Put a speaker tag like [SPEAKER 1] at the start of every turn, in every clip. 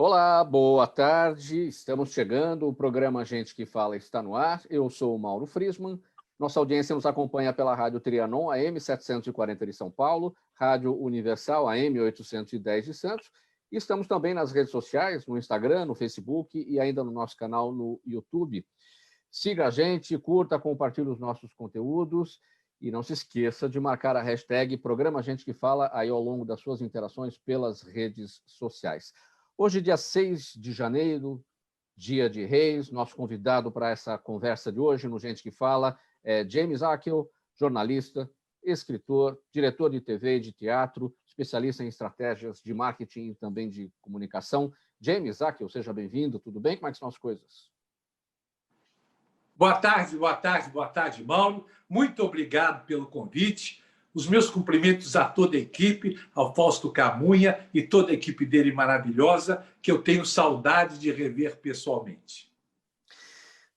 [SPEAKER 1] Olá, boa tarde. Estamos chegando. O programa Gente que Fala está no ar. Eu sou o Mauro Friesman. Nossa audiência nos acompanha pela Rádio Trianon, AM 740 de São Paulo, Rádio Universal, AM 810 de Santos. E estamos também nas redes sociais, no Instagram, no Facebook e ainda no nosso canal no YouTube. Siga a gente, curta, compartilhe os nossos conteúdos e não se esqueça de marcar a hashtag Programa Gente que Fala aí ao longo das suas interações pelas redes sociais. Hoje, dia 6 de janeiro, dia de Reis, nosso convidado para essa conversa de hoje no Gente que Fala é James Akel, jornalista, escritor, diretor de TV e de teatro, especialista em estratégias de marketing e também de comunicação. James Akel, seja bem-vindo, tudo bem? Como é que são as coisas?
[SPEAKER 2] Boa tarde, Mauro. Muito obrigado pelo convite. Os meus cumprimentos a toda a equipe, ao Fausto Camunha e toda a equipe dele maravilhosa, que eu tenho saudade de rever pessoalmente.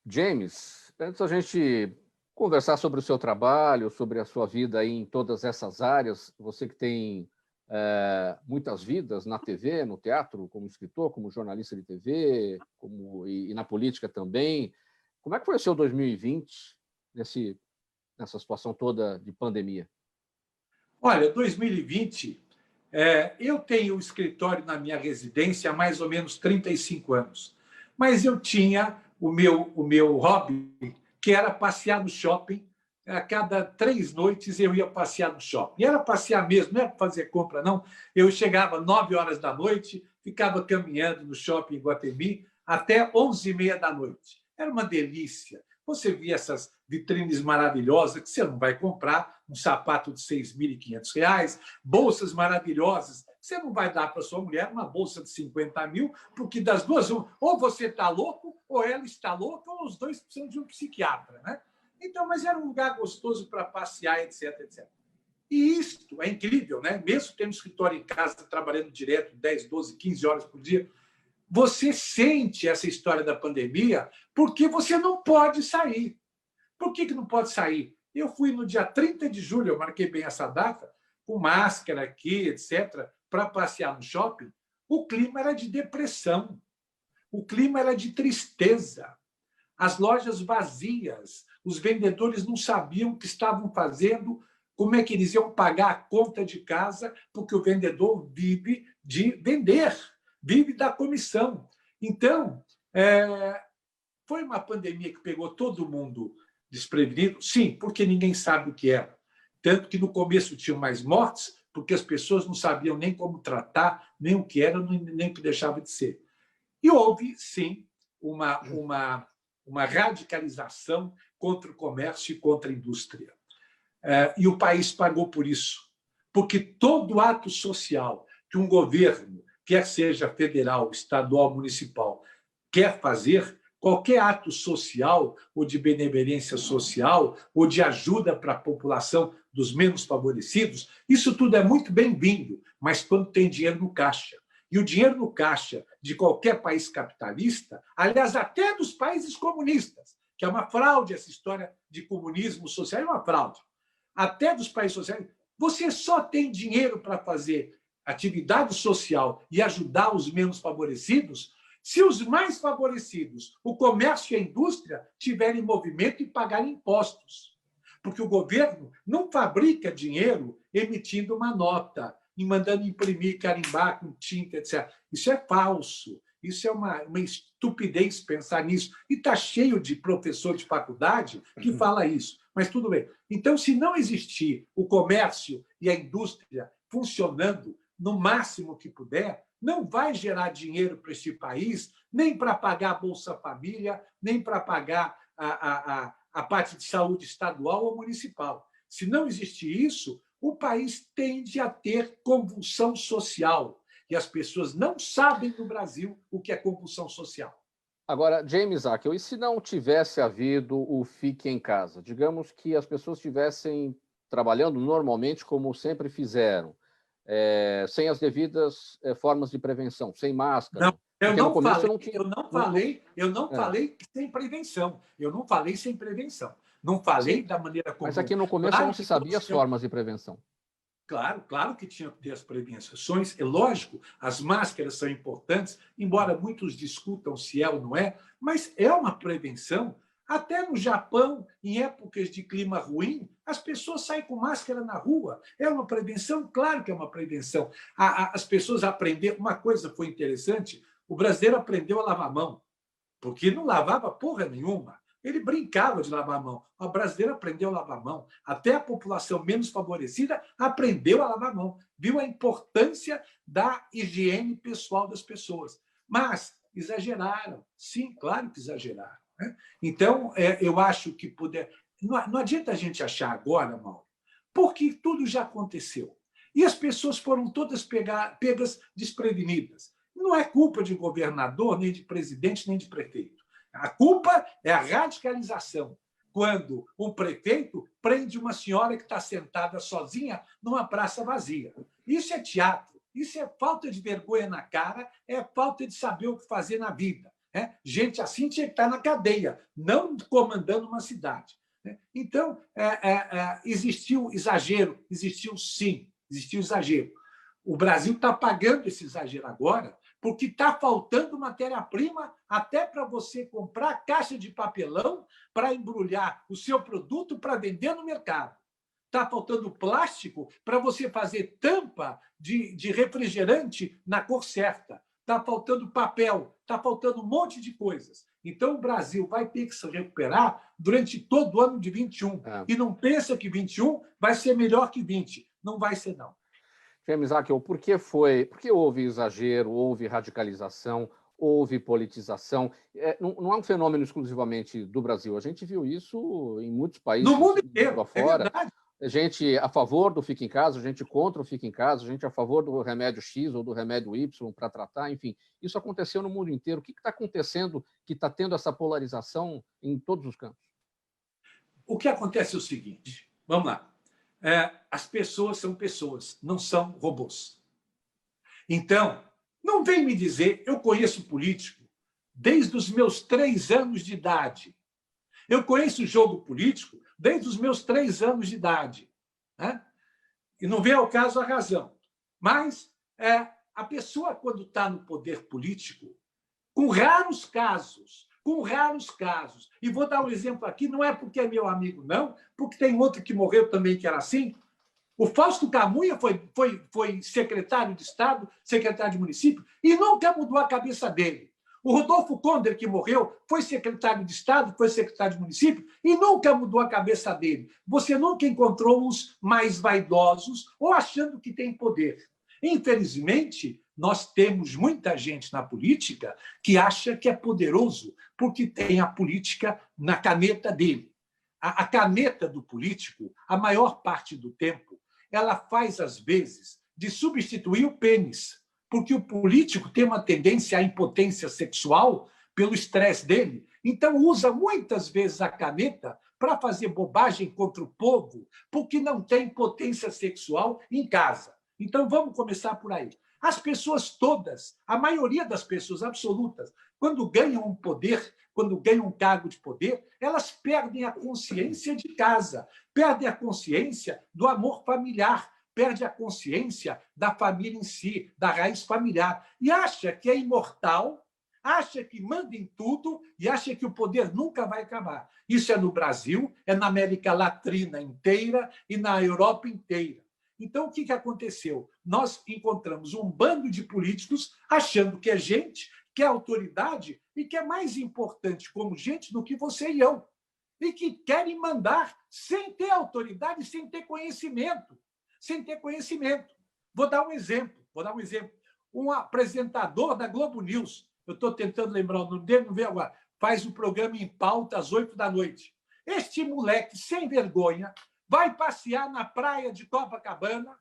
[SPEAKER 1] James, antes da gente conversar sobre o seu trabalho, sobre a sua vida aí em todas essas áreas, você que tem muitas vidas na TV, no teatro, como escritor, como jornalista de TV, e na política também. Como é que foi o seu 2020 nessa situação toda de pandemia?
[SPEAKER 2] Olha, 2020, eu tenho um escritório na minha residência há mais ou menos 35 anos, mas eu tinha o meu hobby, que era passear no shopping. A cada 3 noites eu ia passear no shopping. E era passear mesmo, não era fazer compra, não. Eu chegava às 9 horas da noite, ficava caminhando no shopping em Iguatemi até 11h30 da noite. Era uma delícia. Você via essas vitrines maravilhosas que você não vai comprar, um sapato de R$ 6.500, bolsas maravilhosas. Você não vai dar para sua mulher uma bolsa de 50 mil, porque das duas, ou você está louco, ou ela está louca, ou os dois precisam de um psiquiatra, né? Então, mas era um lugar gostoso para passear, etc, etc. E isto é incrível, né? Mesmo tendo escritório em casa, trabalhando direto 10, 12, 15 horas por dia, você sente essa história da pandemia porque você não pode sair. Por que não pode sair? Eu fui no dia 30 de julho, eu marquei bem essa data, com máscara aqui, etc., para passear no shopping. O clima era de depressão, o clima era de tristeza. As lojas vazias, os vendedores não sabiam o que estavam fazendo, como é que eles iam pagar a conta de casa, porque o vendedor vive de vender, vive da comissão. Então, foi uma pandemia que pegou todo mundo desprevenido? Sim, porque ninguém sabe o que era. Tanto que no começo tinham mais mortes, porque as pessoas não sabiam nem como tratar, nem o que era, nem o que deixava de ser. E houve, sim, uma radicalização contra o comércio e contra a indústria. E o país pagou por isso, porque todo ato social que um governo, quer seja federal, estadual, municipal, quer fazer, qualquer ato social ou de benevolência social ou de ajuda para a população dos menos favorecidos, isso tudo é muito bem-vindo, mas quando tem dinheiro no caixa. E o dinheiro no caixa de qualquer país capitalista, aliás, até dos países comunistas, que é uma fraude essa história de comunismo social, é uma fraude. Até dos países sociais, você só tem dinheiro para fazer atividade social e ajudar os menos favorecidos se os mais favorecidos, o comércio e a indústria, tiverem movimento e pagarem impostos. Porque o governo não fabrica dinheiro emitindo uma nota e mandando imprimir, carimbar com tinta, etc. Isso é falso. Isso é uma estupidez pensar nisso. E está cheio de professor de faculdade que fala isso. Mas tudo bem. Então, se não existir o comércio e a indústria funcionando no máximo que puder, não vai gerar dinheiro para esse país, nem para pagar a Bolsa Família, nem para pagar a parte de saúde estadual ou municipal. Se não existir isso, o país tende a ter convulsão social. E as pessoas não sabem no Brasil o que é convulsão social.
[SPEAKER 1] Agora, James Akel, e se não tivesse havido o Fique em Casa? Digamos que as pessoas estivessem trabalhando normalmente como sempre fizeram, sem as devidas formas de prevenção, sem máscara.
[SPEAKER 2] Não, eu não
[SPEAKER 1] falei
[SPEAKER 2] sem prevenção. Eu não falei sem prevenção. Não falei
[SPEAKER 1] Sim,
[SPEAKER 2] da maneira como...
[SPEAKER 1] mas aqui no começo não se sabia as formas de prevenção.
[SPEAKER 2] Claro, claro que tinha que ter as prevenções, é lógico, as máscaras são importantes, embora muitos discutam se é ou não é, mas é uma prevenção. Até no Japão, em épocas de clima ruim, as pessoas saem com máscara na rua. É uma prevenção? Claro que é uma prevenção. As pessoas aprenderam. Uma coisa foi interessante: o brasileiro aprendeu a lavar a mão, porque não lavava porra nenhuma. Ele brincava de lavar a mão. O brasileiro aprendeu a lavar a mão. Até a população menos favorecida aprendeu a lavar a mão. Viu a importância da higiene pessoal das pessoas. Mas exageraram. Sim, claro que exageraram. Né? Então, eu acho que puder. Não adianta a gente achar agora, Mauro, porque tudo já aconteceu. E as pessoas foram todas pegas desprevenidas. Não é culpa de governador, nem de presidente, nem de prefeito. A culpa é a radicalização, quando o prefeito prende uma senhora que está sentada sozinha numa praça vazia. Isso é teatro, isso é falta de vergonha na cara, é falta de saber o que fazer na vida. Né? Gente assim tinha que estar na cadeia, não comandando uma cidade. Né? Então, existiu exagero, existiu sim, existiu exagero. O Brasil está pagando esse exagero agora, porque está faltando matéria-prima até para você comprar caixa de papelão para embrulhar o seu produto para vender no mercado. Está faltando plástico para você fazer tampa de refrigerante na cor certa. Está faltando papel, está faltando um monte de coisas. Então, o Brasil vai ter que se recuperar durante todo o ano de 21. E não pensa que 21 vai ser melhor que 20. Não vai ser, não.
[SPEAKER 1] Isaac, por que houve exagero, houve radicalização, houve politização? Não é um fenômeno exclusivamente do Brasil. A gente viu isso em muitos países
[SPEAKER 2] no mundo inteiro,
[SPEAKER 1] afora. Gente a favor do fica em casa, gente contra o fica em casa, gente a favor do remédio X ou do remédio Y para tratar, enfim. Isso aconteceu no mundo inteiro. O que está acontecendo que está tendo essa polarização em todos os campos?
[SPEAKER 2] O que acontece é o seguinte, vamos lá. As pessoas são pessoas, não são robôs. Então, não vem me dizer, eu conheço político desde os meus 3 anos de idade. Eu conheço o jogo político desde os meus 3 anos de idade. Né? E não vem ao caso a razão. Mas a pessoa, quando está no poder político, com raros casos, e vou dar um exemplo aqui, não é porque é meu amigo, não, porque tem outro que morreu também que era assim. O Fausto Camunha foi secretário de Estado, secretário de município, e nunca mudou a cabeça dele. O Rodolfo Konder, que morreu, foi secretário de Estado, foi secretário de município, e nunca mudou a cabeça dele. Você nunca encontrou os mais vaidosos ou achando que tem poder. Infelizmente, nós temos muita gente na política que acha que é poderoso porque tem a política na caneta dele. A caneta do político, a maior parte do tempo, ela faz, às vezes, de substituir o pênis, porque o político tem uma tendência à impotência sexual pelo estresse dele. Então, usa muitas vezes a caneta para fazer bobagem contra o povo, porque não tem potência sexual em casa. Então, vamos começar por aí. As pessoas todas, a maioria das pessoas absolutas, quando ganham um poder, quando ganham um cargo de poder, elas perdem a consciência de casa, perdem a consciência do amor familiar, perde a consciência da família em si, da raiz familiar, e acha que é imortal, acha que manda em tudo e acha que o poder nunca vai acabar. Isso é no Brasil, é na América Latina inteira e na Europa inteira. Então, o que aconteceu? Nós encontramos um bando de políticos achando que é gente, que é autoridade e que é mais importante como gente do que você e eu. E que querem mandar sem ter autoridade, sem ter conhecimento. Sem ter conhecimento. Vou dar um exemplo. Um apresentador da Globo News, eu estou tentando lembrar o nome dele, não veio agora, faz o programa Em Pauta às 20h. Este moleque, sem vergonha, vai passear na praia de Copacabana,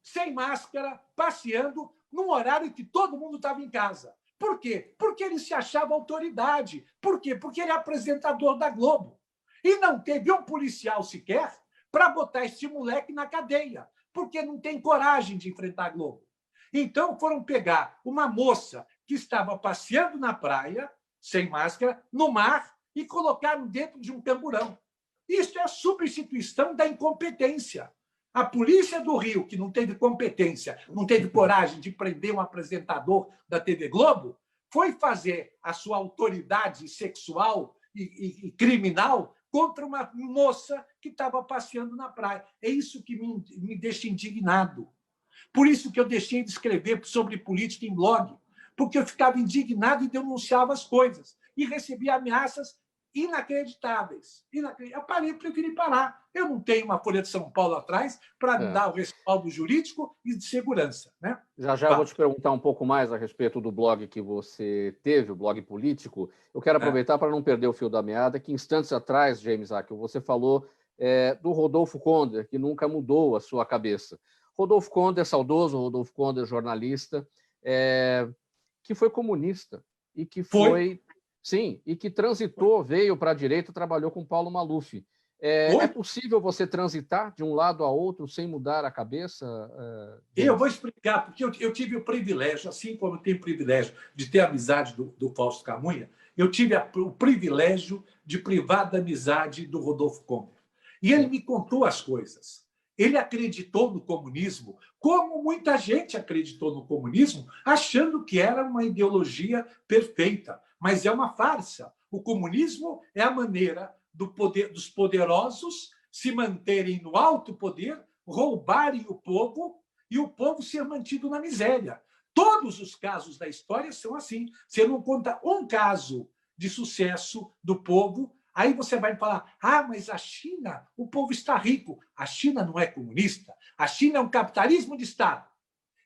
[SPEAKER 2] sem máscara, passeando, num horário que todo mundo estava em casa. Por quê? Porque ele se achava autoridade. Por quê? Porque ele é apresentador da Globo. E não teve um policial sequer para botar este moleque na cadeia, porque não tem coragem de enfrentar a Globo. Então, foram pegar uma moça que estava passeando na praia, sem máscara, no mar, e colocaram dentro de um camburão. Isso é a substituição da incompetência. A polícia do Rio, que não teve competência, não teve coragem de prender um apresentador da TV Globo, foi fazer a sua autoridade sexual e criminal contra uma moça que estava passeando na praia. É isso que me deixa indignado. Por isso que eu deixei de escrever sobre política em blog, porque eu ficava indignado e denunciava as coisas, e recebia ameaças inacreditáveis. Eu parei, preferi parar. Eu não tenho uma Folha de São Paulo atrás para dar o respaldo jurídico e de segurança. Né?
[SPEAKER 1] Já eu vou te perguntar um pouco mais a respeito do blog que você teve, o blog político. Eu quero aproveitar para não perder o fio da meada, que instantes atrás, James Acker, você falou do Rodolfo Konder, que nunca mudou a sua cabeça. Rodolfo Konder, saudoso Rodolfo Konder, jornalista, que foi comunista e que foi... Sim, e que transitou, veio para a direita, trabalhou com Paulo Maluf. É possível você transitar de um lado a outro sem mudar a cabeça?
[SPEAKER 2] Eu vou explicar, porque eu tive o privilégio, assim como eu tenho o privilégio de ter a amizade do Fausto Camunha, eu tive o privilégio de privar da amizade do Rodolfo Konder. E ele me contou as coisas. Ele acreditou no comunismo, como muita gente acreditou no comunismo, achando que era uma ideologia perfeita. Mas é uma farsa. O comunismo é a maneira dos poderosos se manterem no alto poder, roubarem o povo e o povo ser mantido na miséria. Todos os casos da história são assim. Você não conta um caso de sucesso do povo, aí você vai falar, mas a China, o povo está rico. A China não é comunista. A China é um capitalismo de Estado.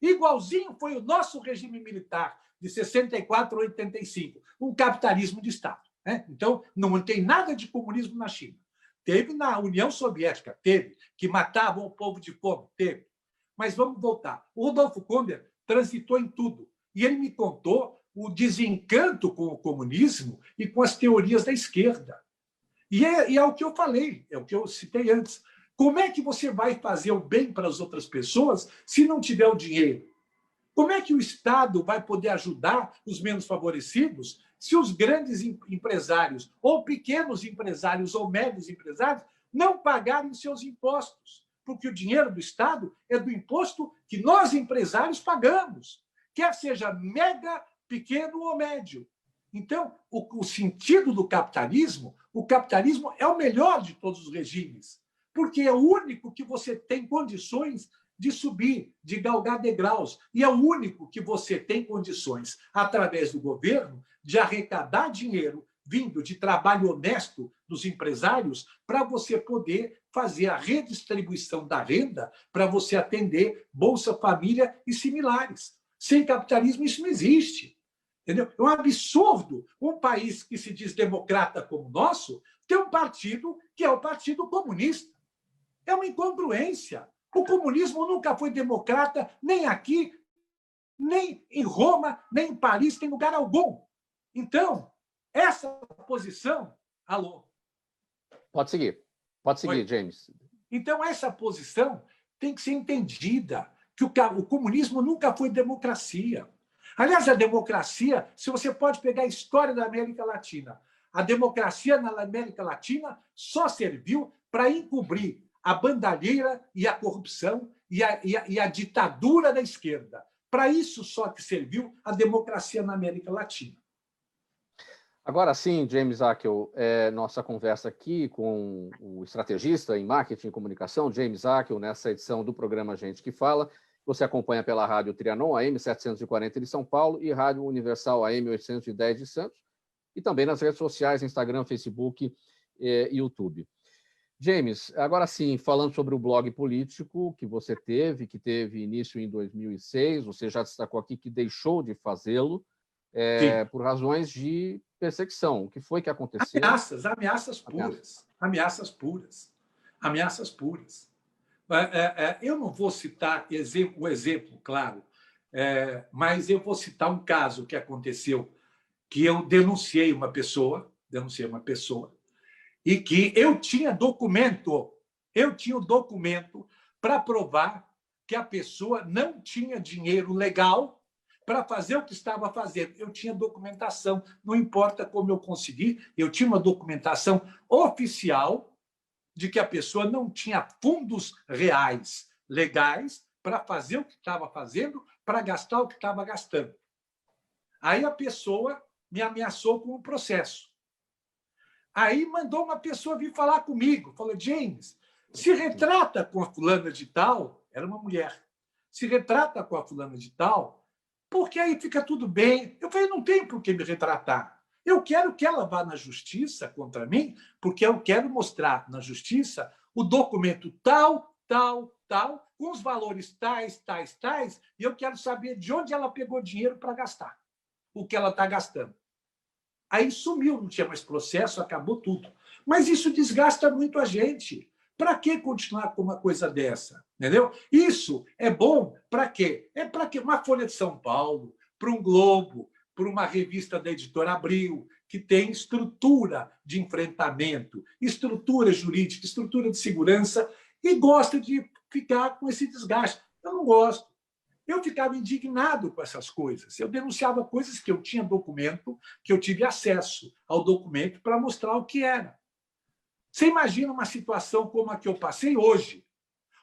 [SPEAKER 2] Igualzinho foi o nosso regime militar de 64 a 85, um capitalismo de Estado. Né? Então, não tem nada de comunismo na China. Teve na União Soviética, teve, que matavam o povo de fome, teve. Mas vamos voltar. O Rodolfo Konder transitou em tudo. E ele me contou o desencanto com o comunismo e com as teorias da esquerda. E é o que eu falei, é o que eu citei antes. Como é que você vai fazer o bem para as outras pessoas se não tiver o dinheiro? Como é que o Estado vai poder ajudar os menos favorecidos se os grandes empresários, ou pequenos empresários, ou médios empresários, não pagarem seus impostos? Porque o dinheiro do Estado é do imposto que nós, empresários, pagamos, quer seja mega, pequeno ou médio. Então, o sentido do capitalismo, o capitalismo é o melhor de todos os regimes, porque é o único que você tem condições de subir, de galgar degraus. E é o único que você tem condições, através do governo, de arrecadar dinheiro vindo de trabalho honesto dos empresários para você poder fazer a redistribuição da renda para você atender Bolsa Família e similares. Sem capitalismo isso não existe. Entendeu? É um absurdo um país que se diz democrata como o nosso ter um partido que é o Partido Comunista. É uma incongruência. O comunismo nunca foi democrata, nem aqui, nem em Roma, nem em Paris, nem em lugar algum. Então, essa posição... Alô?
[SPEAKER 1] Pode seguir, James.
[SPEAKER 2] Então, essa posição tem que ser entendida, que o comunismo nunca foi democracia. Aliás, a democracia, se você pode pegar a história da América Latina, a democracia na América Latina só serviu para encobrir a bandalheira e a corrupção e a ditadura da esquerda. Para isso só que serviu a democracia na América Latina.
[SPEAKER 1] Agora sim, James Acker, nossa conversa aqui com o estrategista em marketing e comunicação, James Acker, nessa edição do programa Gente que Fala. Você acompanha pela Rádio Trianon, AM 740 de São Paulo, e Rádio Universal, AM 810 de Santos, e também nas redes sociais, Instagram, Facebook e YouTube. James, agora sim, falando sobre o blog político que você teve, que teve início em 2006, você já destacou aqui que deixou de fazê-lo por razões de perseguição. O que foi que aconteceu?
[SPEAKER 2] Ameaças puras. Eu não vou citar o exemplo, claro, mas eu vou citar um caso que aconteceu, que eu denunciei uma pessoa, e que eu tinha documento para provar que a pessoa não tinha dinheiro legal para fazer o que estava fazendo. Eu tinha documentação, não importa como eu consegui, eu tinha uma documentação oficial de que a pessoa não tinha fundos reais, legais, para fazer o que estava fazendo, para gastar o que estava gastando. Aí a pessoa me ameaçou com um processo. Aí mandou uma pessoa vir falar comigo. Falou, James, se retrata com a fulana de tal, era uma mulher, se retrata com a fulana de tal, porque aí fica tudo bem. Eu falei, não tem por que me retratar. Eu quero que ela vá na justiça contra mim, porque eu quero mostrar na justiça o documento tal, tal, tal, com os valores tais, tais, tais, e eu quero saber de onde ela pegou dinheiro para gastar, o que ela está gastando. Aí sumiu, não tinha mais processo, acabou tudo. Mas isso desgasta muito a gente. Para que continuar com uma coisa dessa? Entendeu? Isso é bom para quê? É para que uma Folha de São Paulo, para um Globo, para uma revista da Editora Abril, que tem estrutura de enfrentamento, estrutura jurídica, estrutura de segurança, e gosta de ficar com esse desgaste. Eu não gosto. Eu ficava indignado com essas coisas. Eu denunciava coisas que eu tinha documento, que eu tive acesso ao documento para mostrar o que era. Você imagina uma situação como a que eu passei hoje?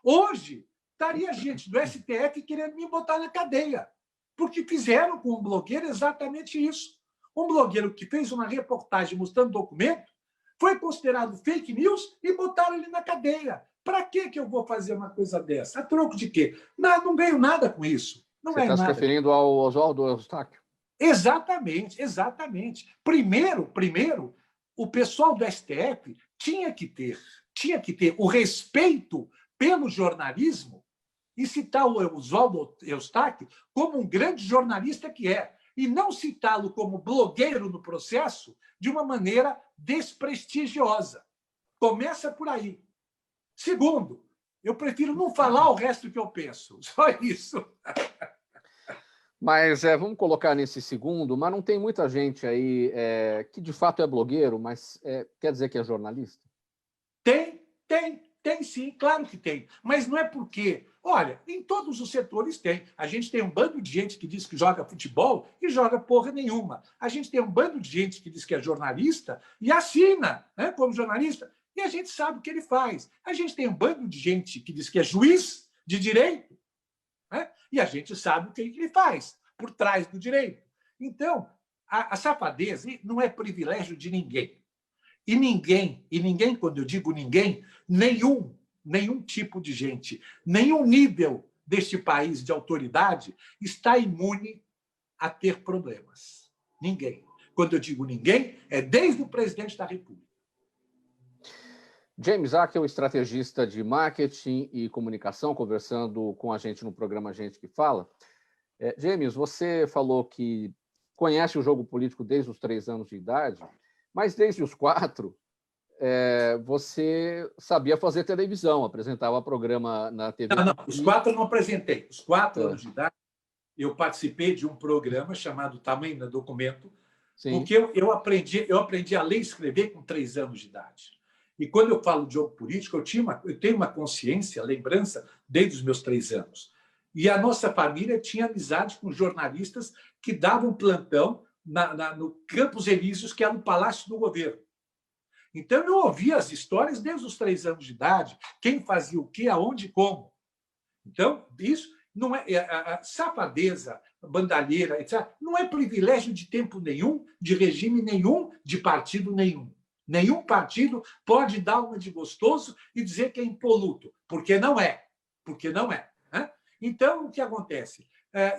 [SPEAKER 2] Hoje, estaria gente do STF querendo me botar na cadeia, porque fizeram com um blogueiro exatamente isso. Um blogueiro que fez uma reportagem mostrando documento foi considerado fake news e botaram ele na cadeia. Para que eu vou fazer uma coisa dessa? A troco de quê? Não ganho nada com isso. Não
[SPEAKER 1] Você está se referindo ao Oswaldo Eustáquio?
[SPEAKER 2] Exatamente, exatamente. Primeiro, o pessoal do STF tinha que ter o respeito pelo jornalismo e citar o Oswaldo Eustáquio como um grande jornalista que é, e não citá-lo como blogueiro no processo de uma maneira desprestigiosa. Começa por aí. Segundo, eu prefiro não falar o resto que eu penso. Só isso.
[SPEAKER 1] Mas vamos colocar nesse segundo, mas não tem muita gente aí que de fato é blogueiro, mas quer dizer que é jornalista?
[SPEAKER 2] Tem sim, claro que tem. Mas não é porque... Olha, em todos os setores tem. A gente tem um bando de gente que diz que joga futebol e joga porra nenhuma. A gente tem um bando de gente que diz que é jornalista e assina, né, como jornalista, e a gente sabe o que ele faz. A gente tem um bando de gente que diz que é juiz de direito, né, e a gente sabe o que ele faz por trás do direito. Então, a safadeza não é privilégio de ninguém. E ninguém, quando eu digo ninguém, nenhum tipo de gente, nenhum nível deste país de autoridade está imune a ter problemas. Ninguém. Quando eu digo ninguém, é desde o presidente da República.
[SPEAKER 1] James Ackel, estrategista de marketing e comunicação, conversando com a gente no programa Gente que Fala. James, você falou que conhece o jogo político desde os 3 anos de idade, mas desde os 4, você sabia fazer televisão, apresentava programa na TV.
[SPEAKER 2] Não, os 4 eu não apresentei. Os 4 anos de idade, eu participei de um programa chamado Tamanho do Documento, sim, porque eu aprendi a ler e escrever com 3 anos de idade. E quando eu falo de jogo político, eu tenho uma consciência, lembrança, desde os meus 3 anos. E a nossa família tinha amizade com jornalistas que davam plantão no Campos Elíseos, que era o Palácio do Governo. Então, eu ouvia as histórias desde os 3 anos de idade, quem fazia o quê, aonde e como. Então, isso não é a safadeza, bandalheira, etc., não é privilégio de tempo nenhum, de regime nenhum, de partido nenhum. Nenhum partido pode dar uma de gostoso e dizer que é impoluto, porque não é. Porque não é. Né? Então, o que acontece?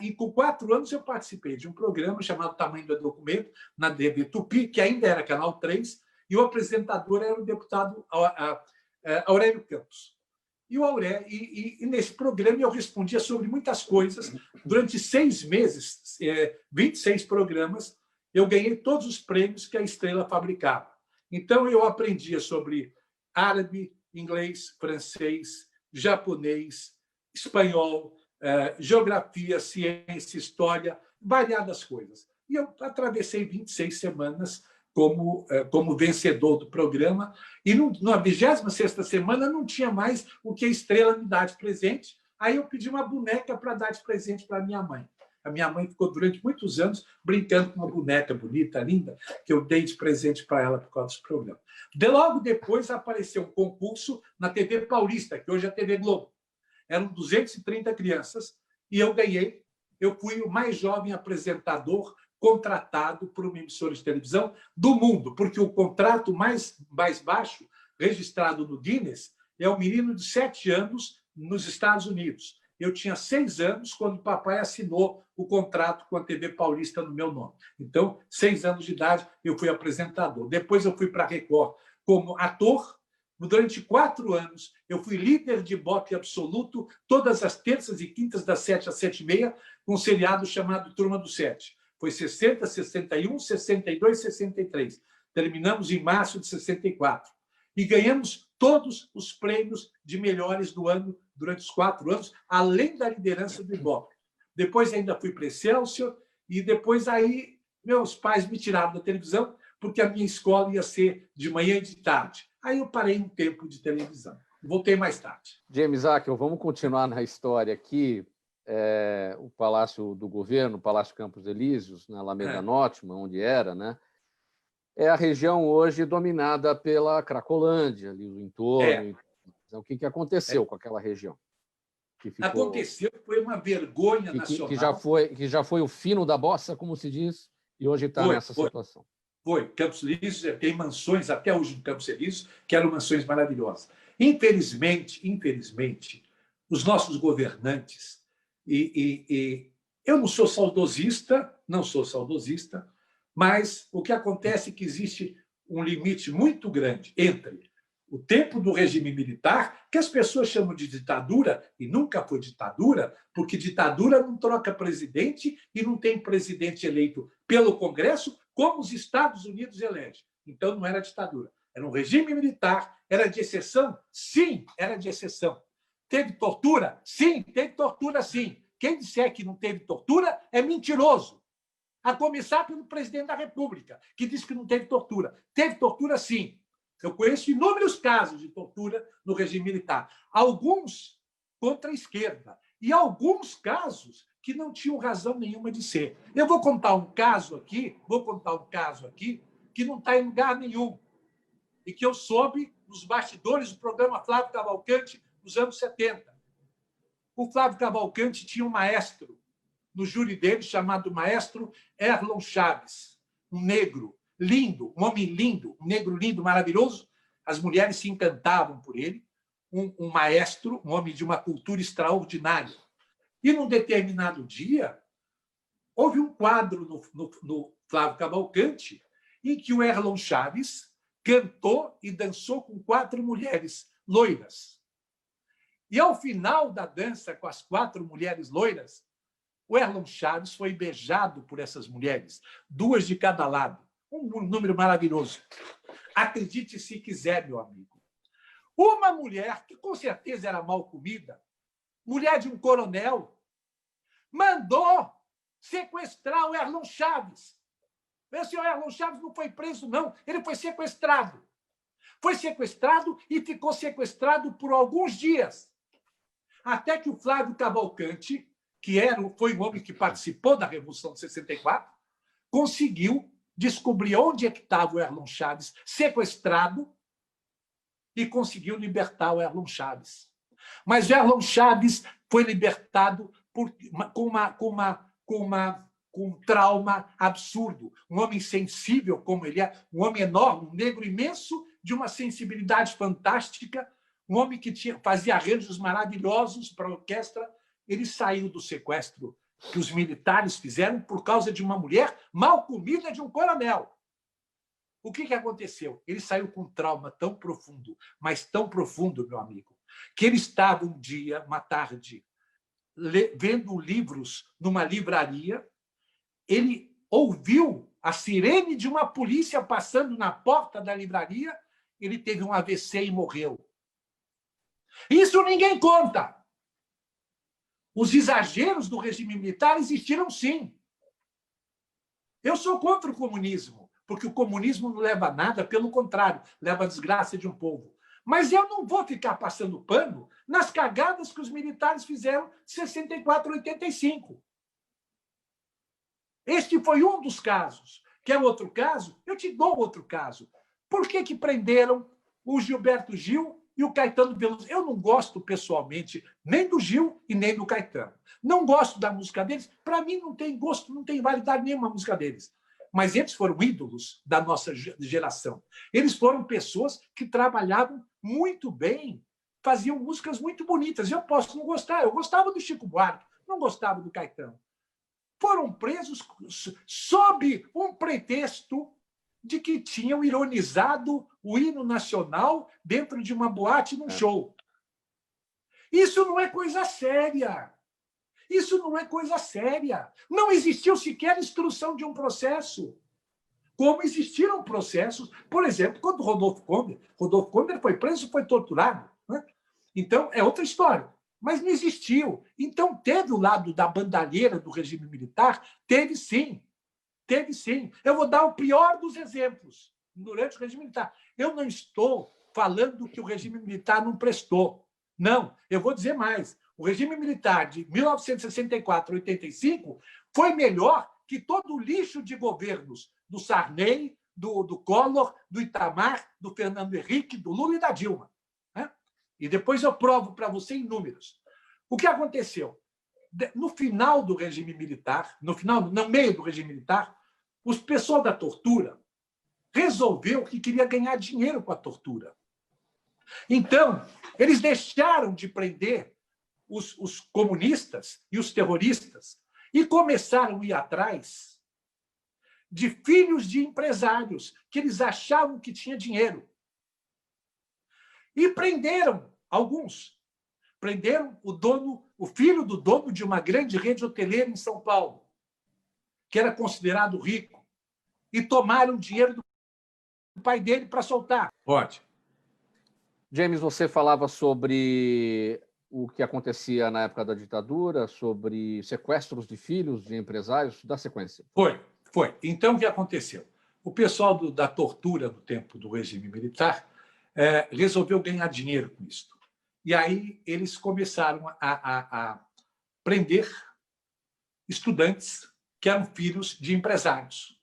[SPEAKER 2] E com 4 anos eu participei de um programa chamado Tamanho do Documento, na TV Tupi, que ainda era Canal 3, e o apresentador era o deputado Aurélio Campos. E nesse programa eu respondia sobre muitas coisas. Durante 6 meses, 26 programas, eu ganhei todos os prêmios que a Estrela fabricava. Então, eu aprendia sobre árabe, inglês, francês, japonês, espanhol, geografia, ciência, história, variadas coisas. E eu atravessei 26 semanas como vencedor do programa, e na 26ª semana não tinha mais o que a Estrela me dá de presente, aí eu pedi uma boneca para dar de presente para minha mãe. A minha mãe ficou durante muitos anos brincando com uma boneca bonita, linda, que eu dei de presente para ela por causa desse programa. Logo depois apareceu um concurso na TV Paulista, que hoje é a TV Globo. Eram 230 crianças e eu ganhei. Eu fui o mais jovem apresentador contratado por uma emissora de televisão do mundo, porque o contrato mais baixo, registrado no Guinness, é um menino de 7 anos nos Estados Unidos. Eu tinha 6 anos quando o papai assinou o contrato com a TV Paulista no meu nome. Então, 6 anos de idade, eu fui apresentador. Depois eu fui para a Record como ator. Durante 4 anos, eu fui líder de Ibope absoluto, todas as terças e quintas, das 7 às 7h30, com um seriado chamado Turma do 7. Foi 60, 61, 62, 63. Terminamos em março de 64. E ganhamos todos os prêmios de melhores do ano durante os 4 anos, além da liderança do Ibope. Depois ainda fui para Excelsior e depois aí meus pais me tiraram da televisão porque a minha escola ia ser de manhã e de tarde. Aí eu parei um tempo de televisão. Voltei mais tarde.
[SPEAKER 1] James Acker, vamos continuar na história aqui. O Palácio do Governo, o Palácio Campos Elíseos, na Alameda Norte, onde era, né? É a região hoje dominada pela Cracolândia, ali o entorno. Então, o que aconteceu com aquela região?
[SPEAKER 2] Aconteceu, foi uma vergonha nacional.
[SPEAKER 1] Que já foi o fino da bossa, como se diz, e hoje está nessa situação.
[SPEAKER 2] Foi. Campos Elíseos tem mansões, até hoje no Campos Elíseos, que eram mansões maravilhosas. Infelizmente, os nossos governantes, eu não sou saudosista, mas o que acontece é que existe um limite muito grande entre o tempo do regime militar, que as pessoas chamam de ditadura, e nunca foi ditadura, porque ditadura não troca presidente e não tem presidente eleito pelo Congresso, como os Estados Unidos elegem. Então, não era ditadura. Era um regime militar. Era de exceção? Sim, era de exceção. Teve tortura? Sim, teve tortura, sim. Quem disser que não teve tortura é mentiroso. A começar pelo presidente da República, que disse que não teve tortura. Teve tortura, sim. Eu conheço inúmeros casos de tortura no regime militar. Alguns contra a esquerda. E alguns casos que não tinham razão nenhuma de ser. Eu vou contar um caso aqui, que não está em lugar nenhum. E que eu soube nos bastidores do programa Flávio Cavalcante nos anos 70. O Flávio Cavalcante tinha um maestro no júri dele, chamado maestro Erlon Chaves, um negro lindo, um homem lindo, um negro lindo, maravilhoso. As mulheres se encantavam por ele. Um maestro, um homem de uma cultura extraordinária. E, num determinado dia, houve um quadro no Flávio Cavalcante em que o Erlon Chaves cantou e dançou com 4 mulheres loiras. E, ao final da dança com as 4 mulheres loiras, o Erlon Chaves foi beijado por essas mulheres, 2 de cada lado. Um número maravilhoso. Acredite se quiser, meu amigo. Uma mulher, que com certeza era mal comida, mulher de um coronel, mandou sequestrar o Erlon Chaves. Esse Erlon Chaves não foi preso, não. Ele foi sequestrado. Foi sequestrado e ficou sequestrado por alguns dias. Até que o Flávio Cavalcante, que foi um homem que participou da Revolução de 64, conseguiu descobrir onde é que estava o Erlon Chaves sequestrado e conseguiu libertar o Erlon Chaves. Mas o Erlon Chaves foi libertado com um trauma absurdo. Um homem sensível como ele é, um homem enorme, um negro imenso, de uma sensibilidade fantástica, um homem que fazia arranjos maravilhosos para a orquestra. Ele saiu do sequestro que os militares fizeram por causa de uma mulher mal comida de um coronel. O que aconteceu? Ele saiu com um trauma tão profundo, mas tão profundo, meu amigo, que ele estava um dia, uma tarde, vendo livros numa livraria, ele ouviu a sirene de uma polícia passando na porta da livraria, ele teve um AVC e morreu. Isso ninguém conta. Os exageros do regime militar existiram, sim. Eu sou contra o comunismo, porque o comunismo não leva a nada, pelo contrário, leva a desgraça de um povo. Mas eu não vou ficar passando pano nas cagadas que os militares fizeram de 64 a 85. Este foi um dos casos. Quer outro caso? Eu te dou outro caso. Por que prenderam o Gilberto Gil e o Caetano Veloso? Eu não gosto, pessoalmente, nem do Gil e nem do Caetano. Não gosto da música deles. Para mim, não tem gosto, não tem validade nenhuma a música deles. Mas eles foram ídolos da nossa geração. Eles foram pessoas que trabalhavam muito bem, faziam músicas muito bonitas. Eu posso não gostar. Eu gostava do Chico Buarque, não gostava do Caetano. Foram presos sob um pretexto de que tinham ironizado o hino nacional dentro de uma boate num show. Isso não é coisa séria. Isso não é coisa séria. Não existiu sequer instrução de um processo. Como existiram processos, por exemplo, quando Rodolfo Konder foi preso e foi torturado. Né? Então, é outra história. Mas não existiu. Então, teve o lado da bandalheira do regime militar? Teve sim. Teve sim. Eu vou dar o pior dos exemplos durante o regime militar. Eu não estou falando que o regime militar não prestou. Não, eu vou dizer mais. O regime militar de 1964 a 85 foi melhor que todo o lixo de governos do Sarney, do Collor, do Itamar, do Fernando Henrique, do Lula e da Dilma. E depois eu provo para você em números. O que aconteceu? No final do regime militar, no meio do regime militar, os pessoal da tortura resolveu que queria ganhar dinheiro com a tortura. Então, eles deixaram de prender os comunistas e os terroristas e começaram a ir atrás de filhos de empresários que eles achavam que tinha dinheiro. E prenderam alguns. Prenderam o filho do dono de uma grande rede hoteleira em São Paulo, que era considerado rico, e tomaram dinheiro do pai dele para soltar. Pode.
[SPEAKER 1] James, você falava sobre o que acontecia na época da ditadura, sobre sequestros de filhos de empresários. Dá sequência.
[SPEAKER 2] Foi. Então, o que aconteceu? O pessoal da tortura no tempo do regime militar resolveu ganhar dinheiro com isso. E aí eles começaram a prender estudantes que eram filhos de empresários.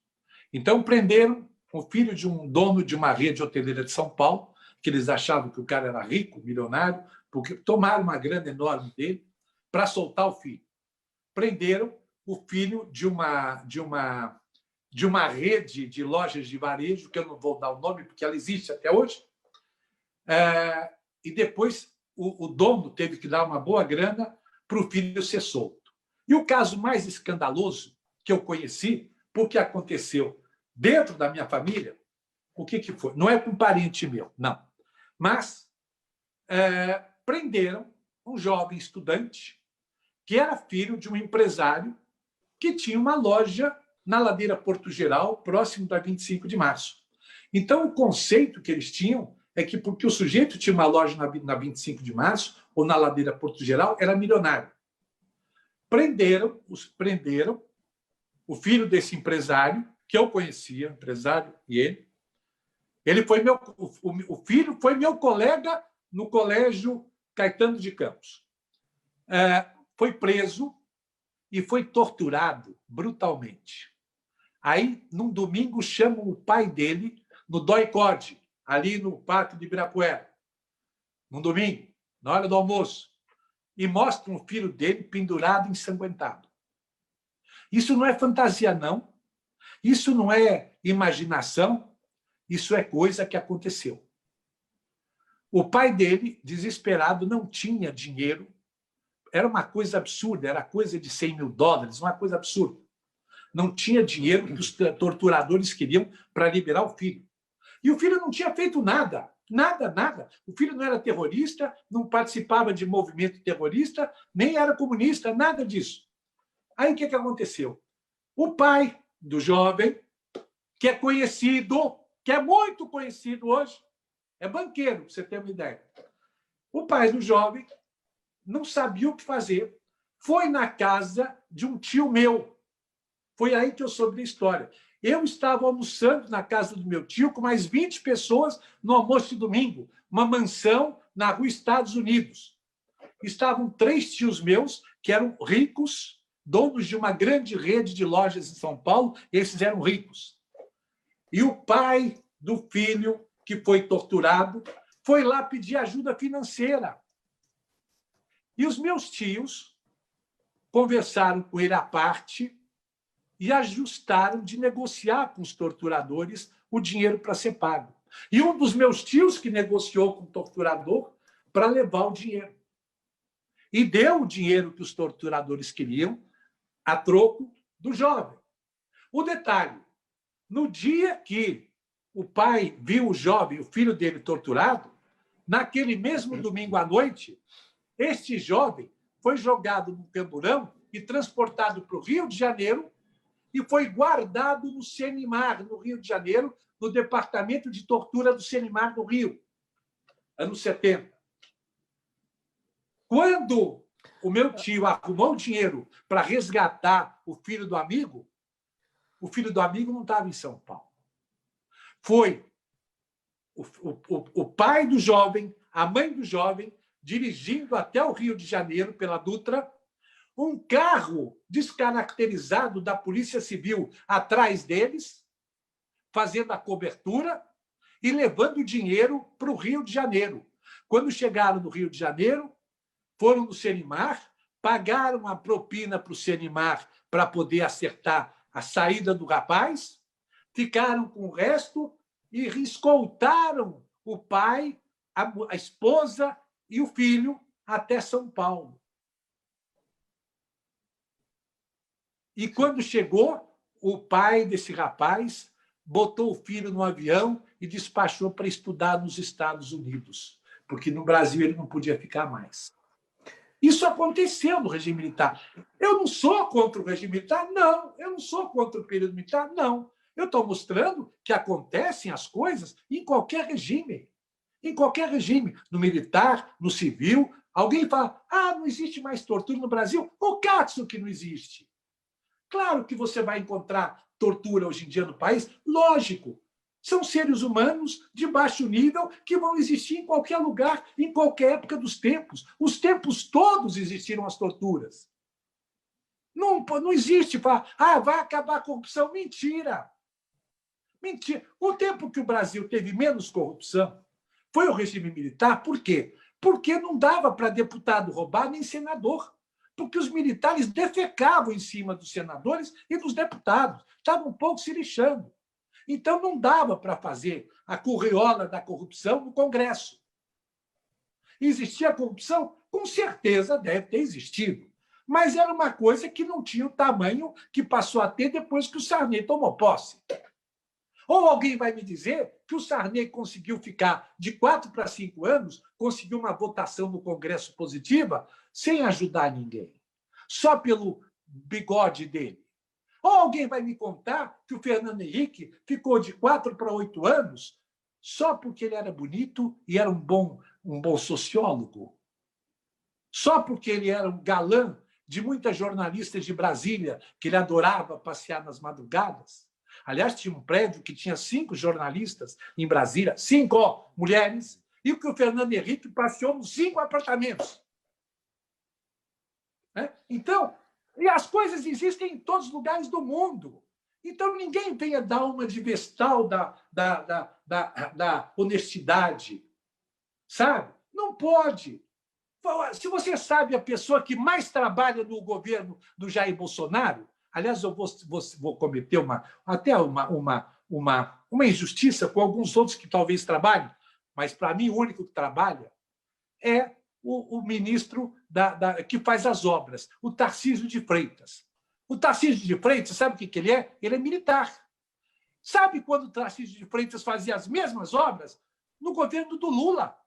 [SPEAKER 2] Então, prenderam o filho de um dono de uma rede hoteleira de São Paulo, que eles achavam que o cara era rico, milionário, porque tomaram uma grana enorme dele para soltar o filho. Prenderam o filho de uma rede de lojas de varejo, que eu não vou dar o nome, porque ela existe até hoje, e depois o dono teve que dar uma boa grana para o filho ser solto. E o caso mais escandaloso que eu conheci, porque aconteceu dentro da minha família, o que foi? Não é com um parente meu, não. Mas prenderam um jovem estudante que era filho de um empresário que tinha uma loja na Ladeira Porto Geral, próximo da 25 de março. Então, o conceito que eles tinham é que, porque o sujeito tinha uma loja na 25 de março ou na Ladeira Porto Geral, era milionário. Prenderam o filho desse empresário, que eu conhecia, empresário, e ele foi o filho foi meu colega no colégio Caetano de Campos. Foi preso e foi torturado brutalmente. Aí, num domingo, chamam o pai dele no DOI-CODE, ali no Parque de Ibirapuera, num domingo, na hora do almoço, e mostram o filho dele pendurado, ensanguentado. Isso não é fantasia, não. Isso não é imaginação. Isso é coisa que aconteceu. O pai dele, desesperado, não tinha dinheiro. Era uma coisa absurda, era coisa de $100 mil, uma coisa absurda. Não tinha dinheiro que os torturadores queriam para liberar o filho. E o filho não tinha feito nada, nada. O filho não era terrorista, não participava de movimento terrorista, nem era comunista, nada disso. Aí o que aconteceu? O pai do jovem, que é conhecido, que é muito conhecido hoje, é banqueiro, para você ter uma ideia. O pai do jovem não sabia o que fazer. Foi na casa de um tio meu. Foi aí que eu soube da história. Eu estava almoçando na casa do meu tio com mais 20 pessoas no almoço de domingo, uma mansão na rua Estados Unidos. Estavam 3 tios meus que eram ricos, donos de uma grande rede de lojas em São Paulo, e eles eram ricos. E o pai do filho que foi torturado foi lá pedir ajuda financeira. E os meus tios conversaram com ele à parte e ajustaram de negociar com os torturadores o dinheiro para ser pago. E um dos meus tios que negociou com o torturador para levar o dinheiro. E deu o dinheiro que os torturadores queriam a troco do jovem. O detalhe, no dia que o pai viu o jovem, o filho dele torturado, naquele mesmo domingo à noite, este jovem foi jogado no camburão e transportado para o Rio de Janeiro e foi guardado no Senimar, no Rio de Janeiro, no departamento de tortura do Senimar do Rio, anos 70. Quando o meu tio arrumou dinheiro para resgatar o filho do amigo não estava em São Paulo. Foi o pai do jovem, a mãe do jovem, dirigindo até o Rio de Janeiro, pela Dutra, um carro descaracterizado da Polícia Civil atrás deles, fazendo a cobertura e levando dinheiro para o Rio de Janeiro. Quando chegaram no Rio de Janeiro, foram no Senimar, pagaram a propina para o Senimar para poder acertar a saída do rapaz, ficaram com o resto e escoltaram o pai, a esposa e o filho até São Paulo. E quando chegou, o pai desse rapaz botou o filho no avião e despachou para estudar nos Estados Unidos, porque no Brasil ele não podia ficar mais. Isso aconteceu no regime militar. Eu não sou contra o regime militar? Não. Eu não sou contra o período militar? Não. Eu estou mostrando que acontecem as coisas em qualquer regime. Em qualquer regime. No militar, no civil. Alguém fala, não existe mais tortura no Brasil? O Katsu que não existe. Claro que você vai encontrar tortura hoje em dia no país. Lógico. São seres humanos de baixo nível que vão existir em qualquer lugar, em qualquer época dos tempos. Os tempos todos existiram as torturas. Não existe, vai acabar a corrupção. Mentira. Mentira. O tempo que o Brasil teve menos corrupção foi o regime militar. Por quê? Porque não dava para deputado roubar nem senador. Porque os militares defecavam em cima dos senadores e dos deputados. Estavam um pouco se lixando. Então, não dava para fazer a curriola da corrupção no Congresso. Existia corrupção? Com certeza deve ter existido. Mas era uma coisa que não tinha o tamanho que passou a ter depois que o Sarney tomou posse. Ou alguém vai me dizer que o Sarney conseguiu ficar de 4 para 5 anos, conseguiu uma votação no Congresso positiva, sem ajudar ninguém, só pelo bigode dele. Ou alguém vai me contar que o Fernando Henrique ficou de 4 para 8 anos só porque ele era bonito e era um bom sociólogo? Só porque ele era um galã de muitas jornalistas de Brasília, que ele adorava passear nas madrugadas? Aliás, tinha um prédio que tinha 5 jornalistas em Brasília, 5 mulheres, e que o Fernando Henrique passeou nos 5 apartamentos. Então, e as coisas existem em todos os lugares do mundo. Então, ninguém venha dar uma de vestal da honestidade. Sabe? Não pode. Se você sabe a pessoa que mais trabalha no governo do Jair Bolsonaro, aliás, eu vou cometer uma injustiça com alguns outros que talvez trabalhem, mas, para mim, o único que trabalha é o ministro que faz as obras, o Tarcísio de Freitas. O Tarcísio de Freitas, sabe o que ele é? Ele é militar. Sabe quando o Tarcísio de Freitas fazia as mesmas obras? No governo do Lula.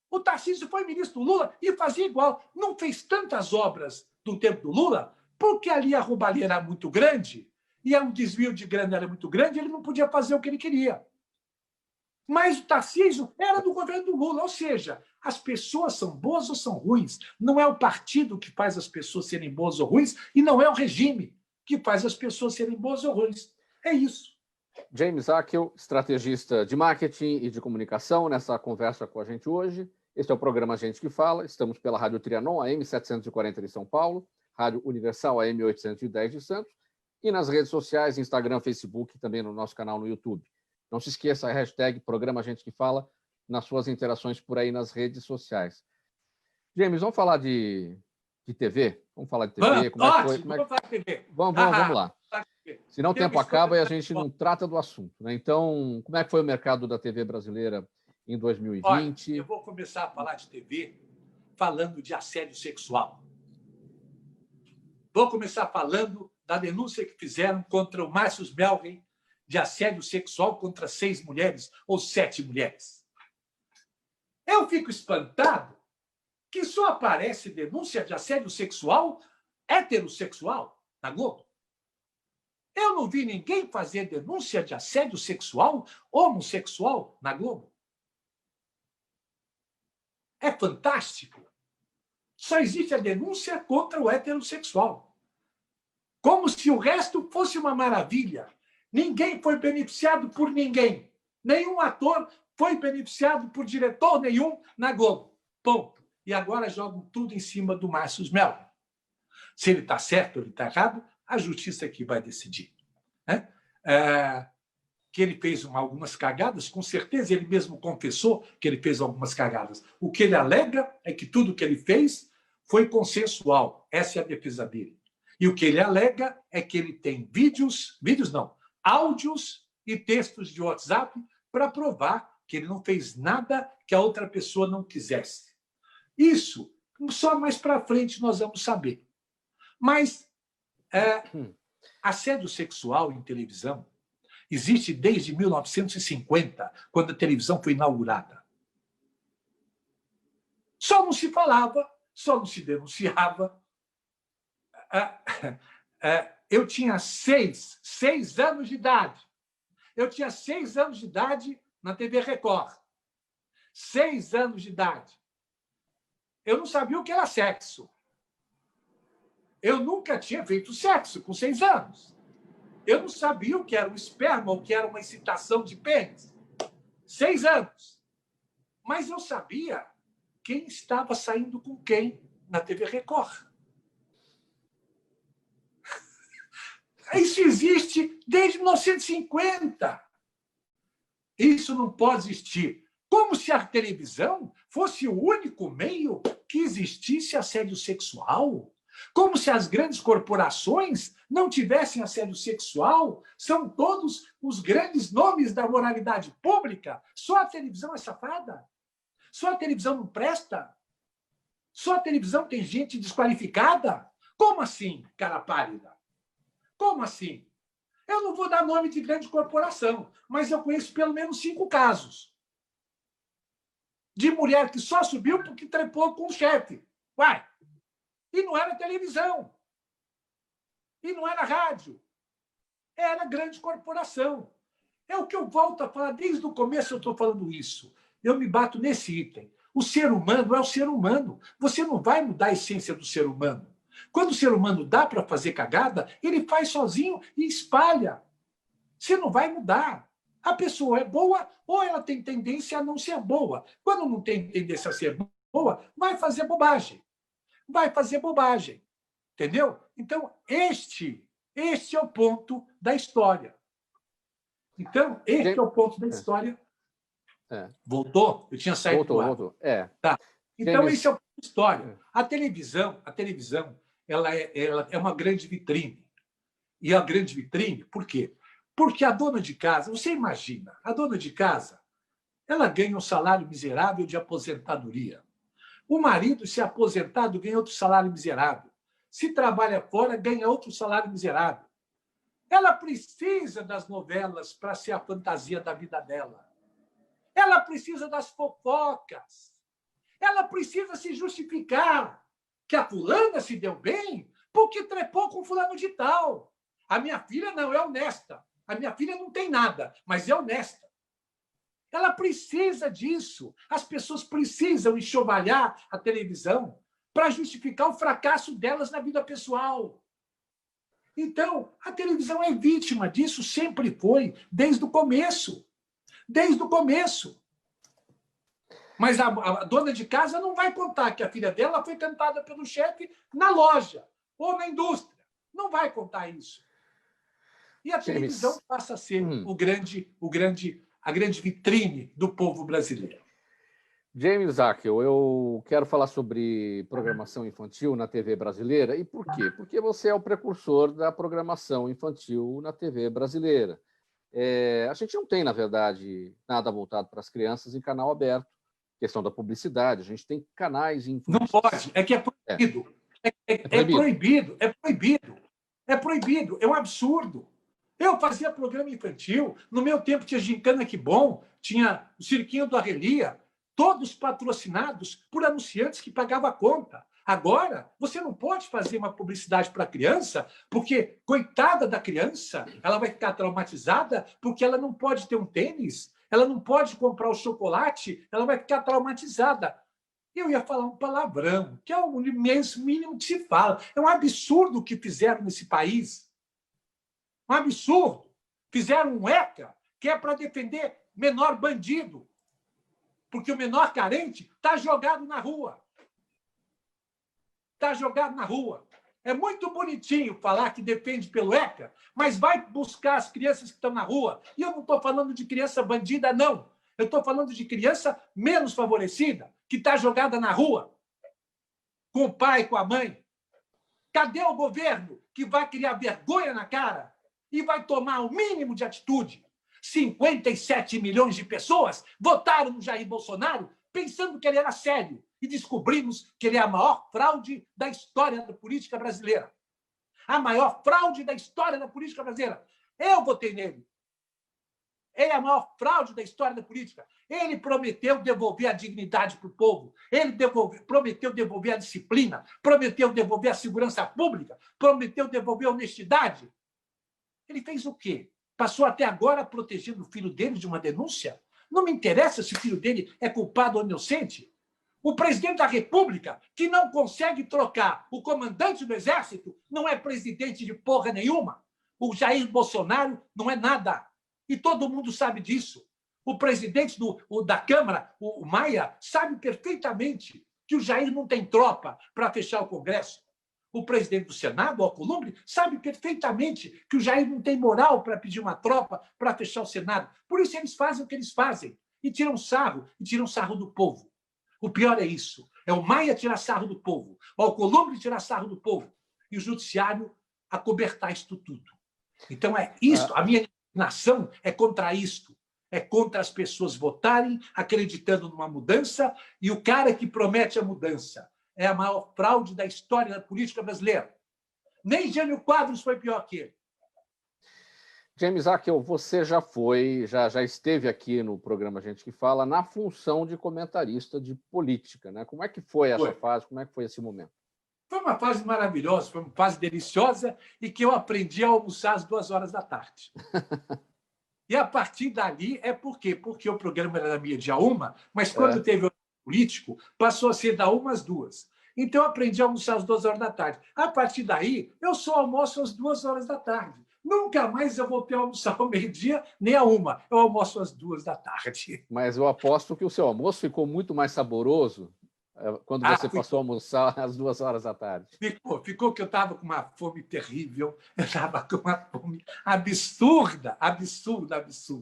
[SPEAKER 2] O Tarcísio foi ministro do Lula e fazia igual. Não fez tantas obras do tempo do Lula, porque ali a roubalheira era muito grande e o desvio de grana era muito grande, ele não podia fazer o que ele queria. Mas o Tarcísio era do governo do Lula, ou seja, as pessoas são boas ou são ruins. Não é o partido que faz as pessoas serem boas ou ruins e não é o regime que faz as pessoas serem boas ou ruins. É isso.
[SPEAKER 1] James Akel, estrategista de marketing e de comunicação, nessa conversa com a gente hoje. Este é o programa Gente que Fala. Estamos pela Rádio Trianon, AM 740 de São Paulo. Rádio Universal AM 810 de Santos, e nas redes sociais, Instagram, Facebook e também no nosso canal no YouTube. Não se esqueça a hashtag Programa Gente que Fala nas suas interações por aí nas redes sociais. James, vamos falar de TV? Vamos falar de TV?
[SPEAKER 2] Como é que foi? Vamos falar de TV.
[SPEAKER 1] Vamos lá. Senão o tempo acaba e a gente não trata do assunto, né? Então, como é que foi o mercado da TV brasileira em 2020?
[SPEAKER 2] Olha, eu vou começar a falar de TV falando de assédio sexual. Vou começar falando da denúncia que fizeram contra o Márcio Melgen de assédio sexual contra 6 mulheres ou 7 mulheres. Eu fico espantado que só aparece denúncia de assédio sexual heterossexual na Globo. Eu não vi ninguém fazer denúncia de assédio sexual homossexual na Globo. É fantástico. Só existe a denúncia contra o heterossexual. Como se o resto fosse uma maravilha. Ninguém foi beneficiado por ninguém. Nenhum ator foi beneficiado por diretor nenhum na Globo. Ponto. E agora jogam tudo em cima do Márcio Melgen. Se ele está certo ou ele está errado, a justiça que vai decidir. Né? Que ele fez algumas cagadas, com certeza ele mesmo confessou que ele fez algumas cagadas. O que ele alega é que tudo que ele fez foi consensual. Essa é a defesa dele. E o que ele alega é que ele tem áudios e textos de WhatsApp para provar que ele não fez nada que a outra pessoa não quisesse. Isso, só mais para frente nós vamos saber. Mas assédio sexual em televisão existe desde 1950, quando a televisão foi inaugurada. Só não se falava, só não se denunciava. Eu tinha 6 anos de idade. Eu tinha 6 anos de idade na TV Record. 6 anos de idade. Eu não sabia o que era sexo. Eu nunca tinha feito sexo com 6 anos. Eu não sabia o que era um esperma, o que era uma excitação de pênis. 6 anos. Mas eu sabia quem estava saindo com quem na TV Record. Isso existe desde 1950. Isso não pode existir. Como se a televisão fosse o único meio que existisse assédio sexual. Como se as grandes corporações não tivessem assédio sexual. São todos os grandes nomes da moralidade pública. Só a televisão é safada. Só a televisão não presta. Só a televisão tem gente desqualificada. Como assim, cara pálida? Como assim? Eu não vou dar nome de grande corporação, mas eu conheço pelo menos 5 casos de mulher que só subiu porque trepou com o chefe. Uai! E não era televisão. E não era rádio. Era grande corporação. É o que eu volto a falar. Desde o começo eu estou falando isso. Eu me bato nesse item. O ser humano é o ser humano. Você não vai mudar a essência do ser humano. Quando o ser humano dá para fazer cagada, ele faz sozinho e espalha. Você não vai mudar. A pessoa é boa ou ela tem tendência a não ser boa. Quando não tem tendência a ser boa, vai fazer bobagem. Vai fazer bobagem. Entendeu? Então, este é o ponto da história. Então, este é o ponto da história. Voltou? Eu tinha saído do ar.
[SPEAKER 1] Voltou.
[SPEAKER 2] Tá. Então, esse é o ponto da história. A televisão, ela é uma grande vitrine. E a grande vitrine, por quê? Porque a dona de casa, você imagina, a dona de casa, ela ganha um salário miserável de aposentadoria. O marido, se é aposentado, ganha outro salário miserável. Se trabalha fora, ganha outro salário miserável. Ela precisa das novelas para ser a fantasia da vida dela. Ela precisa das fofocas. Ela precisa se justificar que a fulana se deu bem porque trepou com fulano de tal. A minha filha não é honesta. A minha filha não tem nada, mas é honesta. Ela precisa disso. As pessoas precisam enxovalhar a televisão para justificar o fracasso delas na vida pessoal. Então, a televisão é vítima disso, sempre foi, desde o começo. Desde o começo. Mas a dona de casa não vai contar que a filha dela foi tentada pelo chefe na loja, ou na indústria. Não vai contar isso. E a televisão passa a ser a grande vitrine do povo brasileiro.
[SPEAKER 1] James Akel, eu quero falar sobre programação infantil na TV brasileira. E por quê? Porque você é o precursor da programação infantil na TV brasileira. A gente não tem, na verdade, nada voltado para as crianças em canal aberto. Questão da publicidade, a gente tem canais infantis.
[SPEAKER 2] Não pode, é que é proibido. É proibido. É proibido, é um absurdo. Eu fazia programa infantil, no meu tempo tinha Gincana Que Bom, tinha o Cirquinho do Arrelia, todos patrocinados por anunciantes que pagavam a conta. Agora, você não pode fazer uma publicidade para a criança, porque, coitada da criança, ela vai ficar traumatizada porque ela não pode ter um tênis, ela não pode comprar o chocolate, ela vai ficar traumatizada. Eu ia falar um palavrão, que é o mínimo que se fala. É um absurdo o que fizeram nesse país. Um absurdo. Fizeram um ECA, que é para defender menor bandido, porque o menor carente está jogado na rua. Está jogado na rua. É muito bonitinho falar que defende pelo ECA, mas vai buscar as crianças que estão na rua. E eu não estou falando de criança bandida, não. Eu estou falando de criança menos favorecida, que está jogada na rua, com o pai, com a mãe. Cadê o governo que vai criar vergonha na cara e vai tomar o mínimo de atitude? 57 milhões de pessoas votaram no Jair Bolsonaro pensando que ele era sério e descobrimos que ele é a maior fraude da história da política brasileira. A maior fraude da história da política brasileira. Eu votei nele. Ele é a maior fraude da história da política. Ele prometeu devolver a dignidade para o povo. Ele prometeu devolver a disciplina. Prometeu devolver a segurança pública. Prometeu devolver a honestidade. Ele fez o quê? Passou até agora protegendo o filho dele de uma denúncia? Não me interessa se o filho dele é culpado ou inocente. O presidente da República, que não consegue trocar o comandante do Exército, não é presidente de porra nenhuma. O Jair Bolsonaro não é nada. E todo mundo sabe disso. O presidente da Câmara, o Maia, sabe perfeitamente que o Jair não tem tropa para fechar o Congresso. O presidente do Senado, o Alcolumbre, sabe perfeitamente que o Jair não tem moral para pedir uma tropa para fechar o Senado. Por isso eles fazem o que eles fazem. E tiram sarro do povo. O pior é isso. É o Maia tirar sarro do povo, o Alcolumbre tirar sarro do povo e o judiciário acobertar isto tudo. Então é isto. A minha indignação é contra isto. É contra as pessoas votarem acreditando numa mudança e o cara que promete a mudança é a maior fraude da história da política brasileira. Nem Jânio Quadros foi pior que ele.
[SPEAKER 1] James Akel, você já esteve aqui no programa Gente que Fala na função de comentarista de política, né? Como é que foi essa fase? Como é que foi esse momento?
[SPEAKER 2] Foi uma fase maravilhosa, foi uma fase deliciosa e que eu aprendi a almoçar às 2h da tarde. E a partir dali é por quê? Porque o programa era da meia-dia a 1h, mas quando teve o político, passou a ser da 1h às 2h. Então eu aprendi a almoçar às 2h da tarde. A partir daí, eu só almoço às 2h da tarde. Nunca mais eu voltei a almoçar ao meio-dia, nem a 1h. Eu almoço às 2h da tarde.
[SPEAKER 1] Mas eu aposto que o seu almoço ficou muito mais saboroso quando você passou a almoçar às 2h da tarde.
[SPEAKER 2] Ficou que eu estava com uma fome terrível, eu estava com uma fome absurda.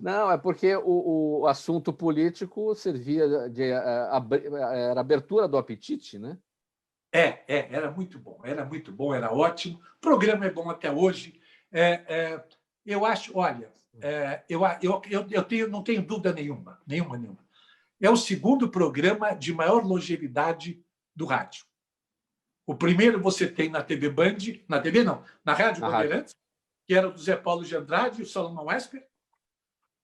[SPEAKER 1] Não, é porque o assunto político servia era abertura do apetite, né?
[SPEAKER 2] Era muito bom, era ótimo. O programa é bom até hoje. Eu acho, olha, eu não tenho dúvida nenhuma. É o segundo programa de maior longevidade do rádio. O primeiro você tem na TV Band, na Rádio Bandeirantes, que era do Zé Paulo de Andrade e o Salomão Esper,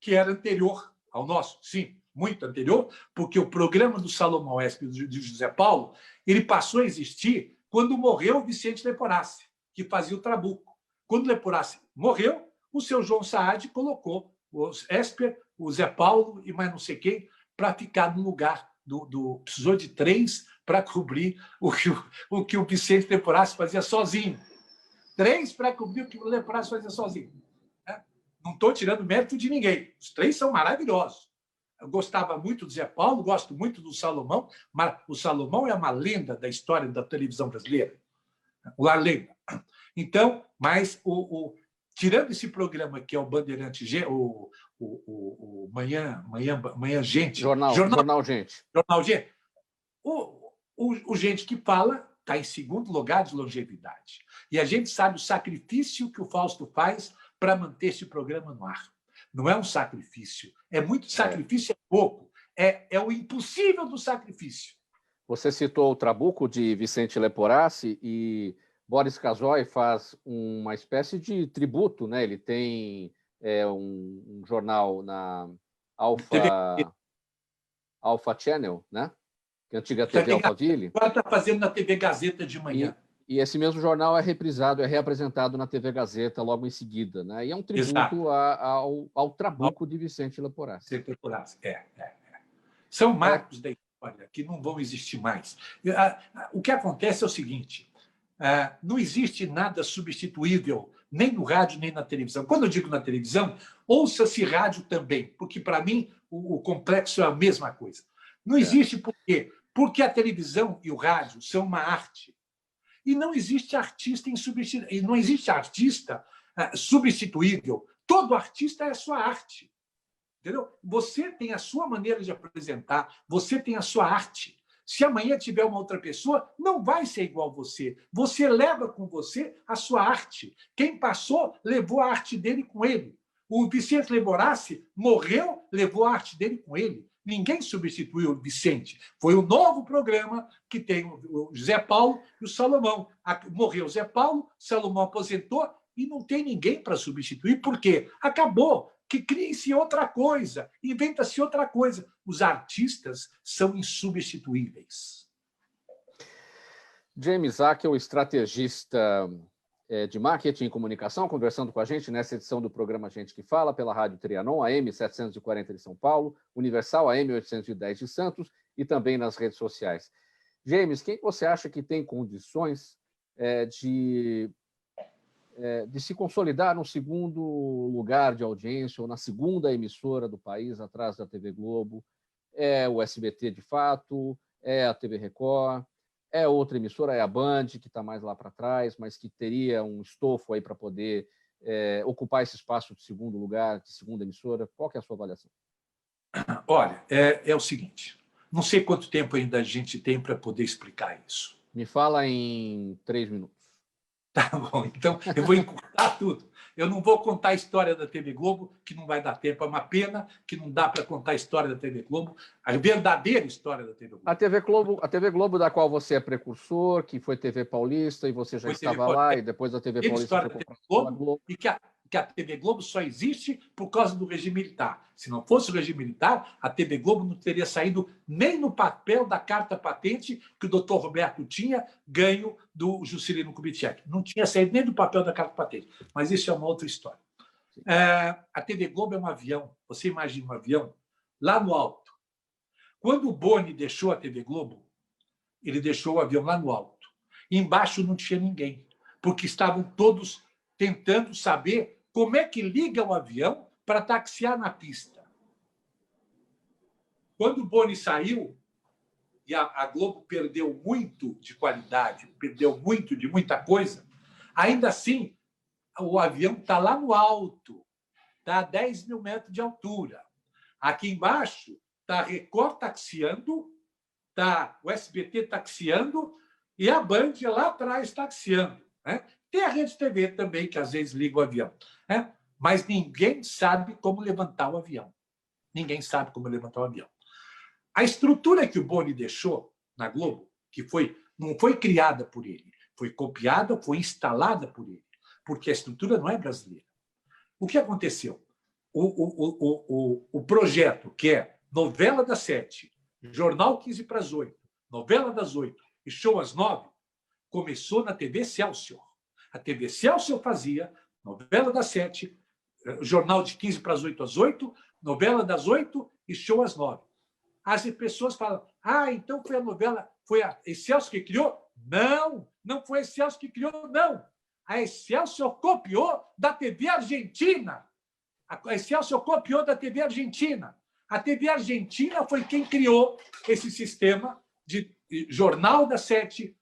[SPEAKER 2] que era anterior ao nosso, sim, muito anterior, porque o programa do Salomão Esper e do José Paulo, ele passou a existir quando morreu o Vicente Leporassi, que fazia o Trabuco. Quando o Leporassi morreu, o seu João Saad colocou o Esper, o Zé Paulo e mais não sei quem, para ficar no lugar precisou de 3 para cobrir o que o Vicente Leporassi fazia sozinho. 3 para cobrir o que o Leporassi fazia sozinho. Não estou tirando mérito de ninguém. Os 3 são maravilhosos. Eu gostava muito do Zé Paulo, gosto muito do Salomão, mas o Salomão é uma lenda da história da televisão brasileira. O Lar lembra. Então, mas tirando esse programa que é o Bandeirante G, o Manhã Gente.
[SPEAKER 1] Jornal Gente.
[SPEAKER 2] Jornal Gente. O Gente que Fala está em segundo lugar de longevidade. E a gente sabe o sacrifício que o Fausto faz para manter esse programa no ar. Não é um sacrifício. É muito sacrifício, é pouco. É o impossível do sacrifício.
[SPEAKER 1] Você citou o Trabuco, de Vicente Leporassi, e Boris Casoy faz uma espécie de tributo, né? Ele tem um jornal na Alpha Channel, né? Que é a antiga TV Alphaville.
[SPEAKER 2] Agora está fazendo na TV Gazeta de manhã.
[SPEAKER 1] E esse mesmo jornal é reprisado, é reapresentado na TV Gazeta logo em seguida, né? E é um tributo ao Trabuco de Vicente Leporassi.
[SPEAKER 2] São marcos da história que não vão existir mais. O que acontece é o seguinte: não existe nada substituível, nem no rádio, nem na televisão. Quando eu digo na televisão, ouça-se rádio também, porque, para mim, o complexo é a mesma coisa. Não existe por quê? Porque a televisão e o rádio são uma arte. E não existe artista não existe artista substituível. Todo artista é a sua arte. Entendeu? Você tem a sua maneira de apresentar, você tem a sua arte. Se amanhã tiver uma outra pessoa, não vai ser igual você. Você leva com você a sua arte. Quem passou, levou a arte dele com ele. O Vicente Leporassi morreu, levou a arte dele com ele. Ninguém substituiu o Vicente. Foi o novo programa que tem o Zé Paulo e o Salomão. Morreu o Zé Paulo, Salomão aposentou e não tem ninguém para substituir. Por quê? Acabou. Que crie-se outra coisa, inventa-se outra coisa. Os artistas são insubstituíveis.
[SPEAKER 1] James Akel, estrategista de marketing e comunicação, conversando com a gente nessa edição do programa Gente que Fala, pela Rádio Trianon, AM 740 de São Paulo, Universal AM 810 de Santos e também nas redes sociais. James, quem você acha que tem condições de se consolidar no segundo lugar de audiência ou na segunda emissora do país, atrás da TV Globo? É o SBT, de fato? É a TV Record? É outra emissora? É a Band, que está mais lá para trás, mas que teria um estofo aí para poder ocupar esse espaço de segundo lugar, de segunda emissora? Qual que é a sua avaliação?
[SPEAKER 2] Olha, é o seguinte, não sei quanto tempo ainda a gente tem para poder explicar isso.
[SPEAKER 1] Me fala em 3 minutos.
[SPEAKER 2] Tá bom, então eu vou encurtar tudo. Eu não vou contar a história da TV Globo, que não vai dar tempo. É uma pena que não dá para contar a história da TV Globo, a verdadeira história da TV Globo.
[SPEAKER 1] A TV Globo, da qual você é precursor, que foi TV Paulista, e você já estava lá, e depois a TV Paulista foi comprada pela Globo.
[SPEAKER 2] E que a TV Globo só existe por causa do regime militar. Se não fosse o regime militar, a TV Globo não teria saído nem no papel da carta patente que o doutor Roberto tinha ganho do Juscelino Kubitschek. Não tinha saído nem do papel da carta patente. Mas isso é uma outra história. A TV Globo é um avião. Você imagina um avião lá no alto. Quando o Boni deixou a TV Globo, ele deixou o avião lá no alto. E embaixo não tinha ninguém, porque estavam todos tentando saber como é que liga o avião para taxiar na pista. Quando o Boni saiu, e a Globo perdeu muito de qualidade, perdeu muito de muita coisa, ainda assim, o avião está lá no alto, está a 10 mil metros de altura. Aqui embaixo está a Record taxiando, está o SBT taxiando e a Band lá atrás taxiando, né? Tem a Rede TV também, que às vezes liga o avião, né? Mas ninguém sabe como levantar o avião. Ninguém sabe como levantar o avião. A estrutura que o Boni deixou na Globo, que não foi criada por ele, foi copiada, foi instalada por ele, porque a estrutura não é brasileira. O que aconteceu? O projeto, que é novela das 7, jornal 15 para as 8, novela das 8 e show às 9, começou na TV Excelsior. A TV Excelsior fazia novela das 7, jornal de 15 para as 8 às 8, novela das 8 e show às 9. As pessoas falam, então foi a novela, foi a Excelsior que criou? Não, não foi a Excelsior que criou, não. A Excelsior copiou da TV Argentina. A Excelsior copiou da TV Argentina. A TV Argentina foi quem criou esse sistema de jornal das 7,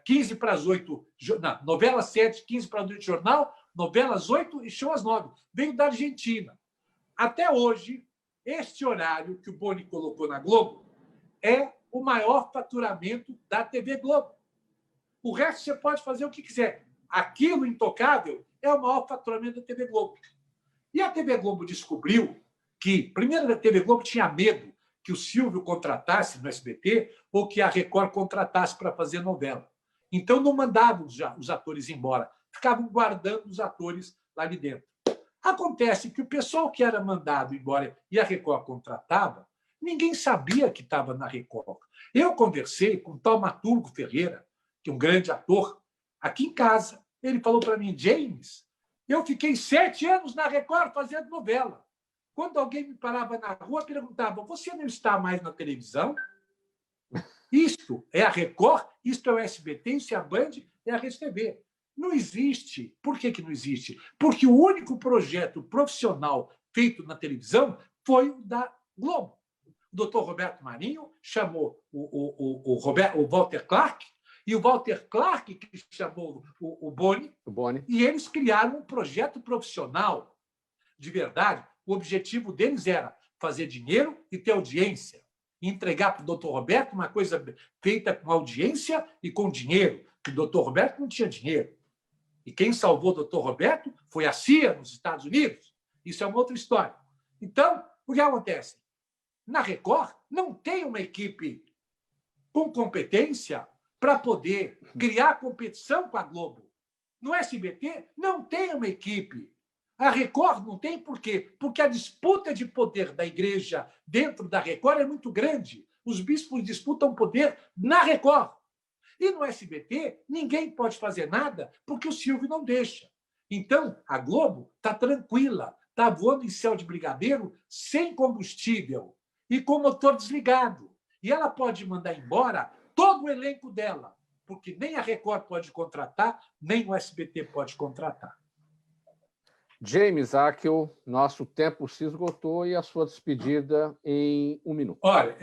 [SPEAKER 2] 15 para as 8, não, novela 7, 15 para as 8 jornal, novela às 8 e show às 9. Veio da Argentina. Até hoje, este horário que o Boni colocou na Globo é o maior faturamento da TV Globo. O resto você pode fazer o que quiser. Aquilo intocável é o maior faturamento da TV Globo. E a TV Globo descobriu que, primeiro, a TV Globo tinha medo que o Silvio contratasse no SBT ou que a Record contratasse para fazer novela. Então, não mandavam os atores embora, ficavam guardando os atores lá de dentro. Acontece que o pessoal que era mandado embora e a Record contratava, ninguém sabia que estava na Record. Eu conversei com o Taumaturgo Ferreira, que é um grande ator, aqui em casa. Ele falou para mim, James, eu fiquei 7 anos na Record fazendo novela. Quando alguém me parava na rua, perguntava, você não está mais na televisão? Isto é a Record, isto é o SBT, isso é a Band, é a RedeTV. Não existe. Por que não existe? Porque o único projeto profissional feito na televisão foi o da Globo. O Dr. Roberto Marinho chamou o Walter Clark, e o Walter Clark que chamou o Boni, e eles criaram um projeto profissional de verdade. O objetivo deles era fazer dinheiro e ter audiência. E entregar para o Dr. Roberto uma coisa feita com audiência e com dinheiro, porque o Dr. Roberto não tinha dinheiro. E quem salvou o Dr. Roberto foi a CIA, nos Estados Unidos. Isso é uma outra história. Então, o que acontece? Na Record, não tem uma equipe com competência para poder criar competição com a Globo. No SBT, não tem uma equipe. A Record não tem por quê? Porque a disputa de poder da igreja dentro da Record é muito grande. Os bispos disputam poder na Record. E no SBT, ninguém pode fazer nada porque o Silvio não deixa. Então, a Globo está tranquila, está voando em céu de brigadeiro sem combustível e com o motor desligado. E ela pode mandar embora todo o elenco dela, porque nem a Record pode contratar, nem o SBT pode contratar.
[SPEAKER 1] James Akel, nosso tempo se esgotou e a sua despedida em 1 minuto.
[SPEAKER 2] Olha,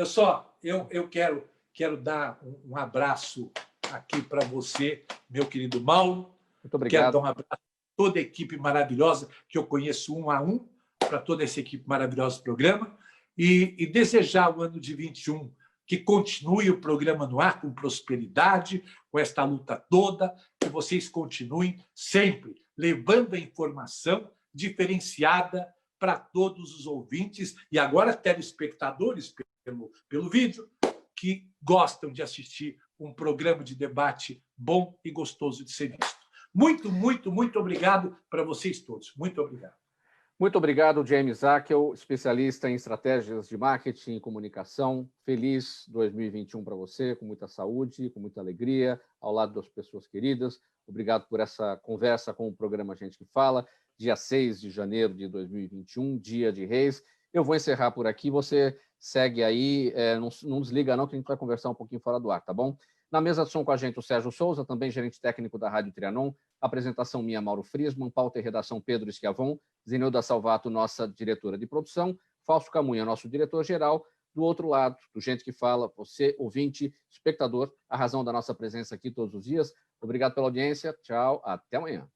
[SPEAKER 2] eu quero dar um abraço aqui para você, meu querido Mauro.
[SPEAKER 1] Muito obrigado.
[SPEAKER 2] Quero dar um abraço a toda a equipe maravilhosa que eu conheço 1 a 1, para toda essa equipe maravilhosa do programa, e desejar o ano de 21 que continue o programa no ar com prosperidade, com esta luta toda, que vocês continuem sempre levando a informação diferenciada para todos os ouvintes e agora telespectadores pelo vídeo que gostam de assistir um programa de debate bom e gostoso de ser visto. Muito, muito, muito obrigado para vocês todos. Muito obrigado.
[SPEAKER 1] Muito obrigado, James Akel, especialista em estratégias de marketing e comunicação. Feliz 2021 para você, com muita saúde, com muita alegria, ao lado das pessoas queridas. Obrigado por essa conversa com o programa Gente que Fala, dia 6 de janeiro de 2021, dia de Reis. Eu vou encerrar por aqui, você segue aí, não desliga não, que a gente vai conversar um pouquinho fora do ar, tá bom? Na mesa de som com a gente, o Sérgio Souza, também gerente técnico da Rádio Trianon, apresentação minha, Mauro Friesman, pauta e redação Pedro Schiavon, Zenilda Salvato, nossa diretora de produção, Fausto Camunha, nosso diretor-geral. Do outro lado, do Gente que Fala, você, ouvinte, espectador, a razão da nossa presença aqui todos os dias. Obrigado pela audiência, tchau, até amanhã.